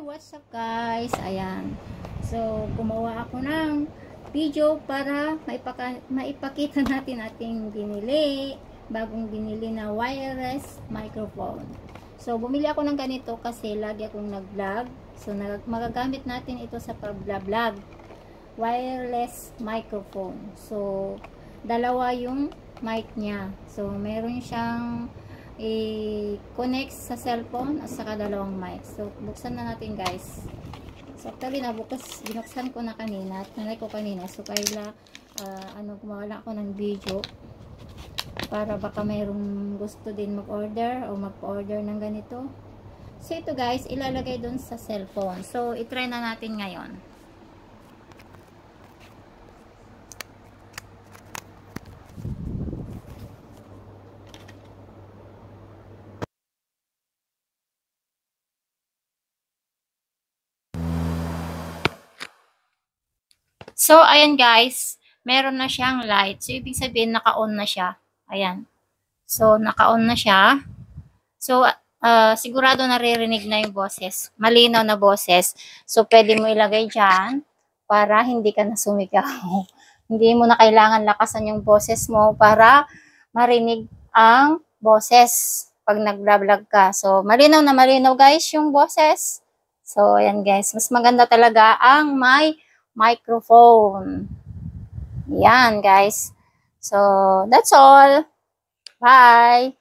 What's up guys? Ayan. So, gumawa ako ng video para maipakita natin ating binili. Bagong binili na wireless microphone. So, bumili ako ng ganito kasi lagi akong nag-vlog. So, magagamit natin ito sa pag-vlog. Wireless microphone. So, dalawa yung mic niya. So, meron siyang i-connect sa cellphone at saka dalawang mic. So, buksan na natin guys. So, actually, binuksan ko na kanina. Nanay ko kanina. So, kaya gumawa ako ng video para baka mayroong gusto din mag-order o mag-order ng ganito. So, ito guys, ilalagay dun sa cellphone. So, itry na natin ngayon. So, ayan guys, meron na siyang light. So, ibig sabihin, naka-on na siya. Ayan. So, naka-on na siya. So, sigurado naririnig na yung boses. Malinaw na boses. So, pwede mo ilagay dyan para hindi ka na sumigaw. Hindi mo na kailangan lakasan yung boses mo para marinig ang boses pag nag-vlog ka. So, malinaw na malinaw guys yung boses. So, ayan guys. Mas maganda talaga ang may microphone. Yan guys. So, that's all. Bye!